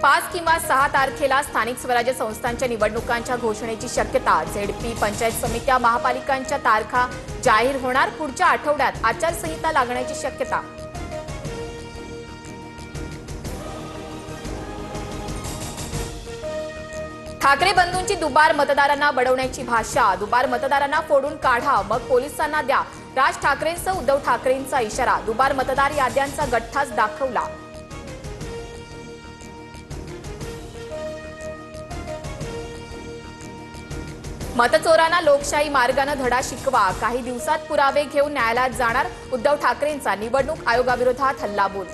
5 किंवा 6 तारखेला स्थानिक स्वराज्य संस्थांच्या निवडणुकांच्या घोषणेची शक्यता। झेडपी, पंचायत समित्या, महापालिकांच्या तारखा जाहीर होणार। पुढच्या आठवड्यात आचारसंहिता लागण्याची शक्यता। ठाकरे बंधूंची दुबार मतदारांना बडवण्याची भाषा। दुबार मतदारांना फोडून काढा, मग पोलिसांना द्या। राज ठाकरेंसह उद्धव ठाकरेंचा इशारा। दुबार मतदार याद्यांचा गठ्ठाच दाखवला। मतचोरांना लोकशाही मार्गाने धडा शिकवा। काही दिवसात पुरावे घेऊन न्यायालयात जाणार। उद्धव ठाकरेंचा निवडणूक आयोगाविरोधात हल्लाबोल।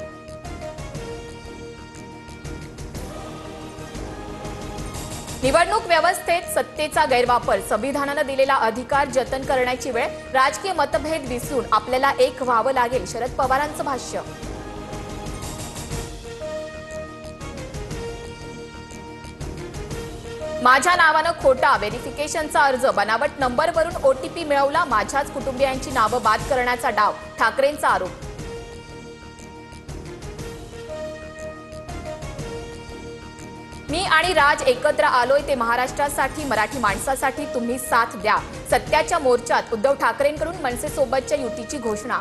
निवडणूक व्यवस्थेत सत्तेचा गैरवापर। संविधानाने दिलेला अधिकार जतन करण्याची वेळ। राजकीय मतभेद विसरून आपल्याला एक व्हावं लागेल। शरद पवारांचं भाष्य। माझ्या नावानं खोटा व्हेरिफिकेशनचा अर्ज। बनावट नंबरवरून ओटीपी मिळवला। माझ्याच कुटुंबियांची नावं बाद करण्याचा डाव। ठाकरेंचा आरोप। मी आणि राज एकत्र आलोय ते महाराष्ट्रासाठी, मराठी माणसासाठी तुम्ही साथ द्या। सत्याच्या मोर्चात उद्धव ठाकरेंकडून मनसेसोबतच्या युतीची घोषणा।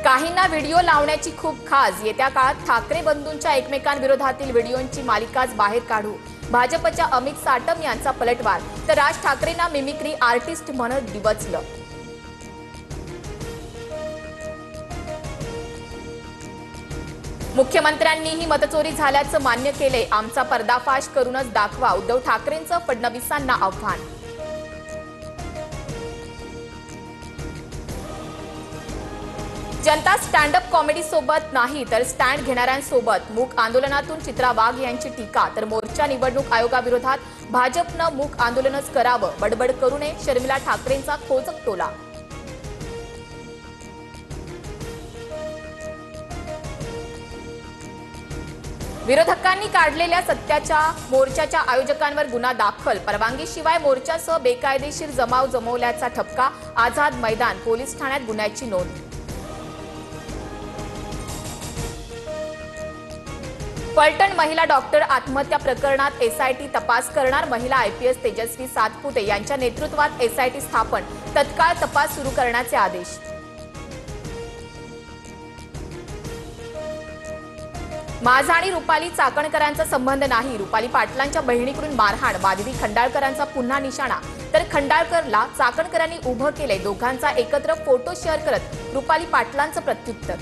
काहींना व्हिडिओ लावण्याची खूप खास। येत्या काळात ठाकरे बंधूंच्या एकमेकांविरोधातील व्हिडिओंची मालिकाच बाहेर काढू। भाजपच्या अमित साटम यांचा पलटवार, तर राज ठाकरेंना मिमिक्री आर्टिस्ट म्हणत डिवचलं। मुख्यमंत्र्यांनीही मतचोरी झाल्याचं मान्य केले। आमचा पर्दाफाश करूनच दाखवा। उद्धव ठाकरेंचं फडणवीसांना आव्हान। जनता स्टँड अप कॉमेडी सोबत नाही तर स्टँड घेणाऱ्यांसोबत। मूक आंदोलनातून चित्रा वाघ यांची टीका, तर मोर्चा निवडणूक आयोगाविरोधात। भाजपनं मूक आंदोलनच करावं, बडबड करू नये। शर्मिला ठाकरेंचा खोचक टोला। विरोधकांनी काढलेल्या सत्याच्या मोर्चाच्या आयोजकांवर गुन्हा दाखल। परवानगीशिवाय मोर्चासह बेकायदेशीर जमाव जमवल्याचा ठपका। आझाद मैदान पोलीस ठाण्यात गुन्ह्याची नोंद। फलटण महिला डॉक्टर आत्महत्या प्रकरणात एसआयटी तपास करणार। महिला आयपीएस तेजस्वी सातपुते यांच्या नेतृत्वात एसआयटी स्थापन। तत्काळ तपास सुरू करण्याचे आदेश। माझा आणि रुपाली चाकणकरांचा संबंध नाही। रुपाली पाटलांच्या बहिणीकडून मारहाण। माधवी खंडाळकरांचा पुन्हा निशाणा, तर खंडाळकरला चाकणकरांनी उभं केले। दोघांचा एकत्र फोटो शेअर करत रुपाली पाटलांचं प्रत्युत्तर।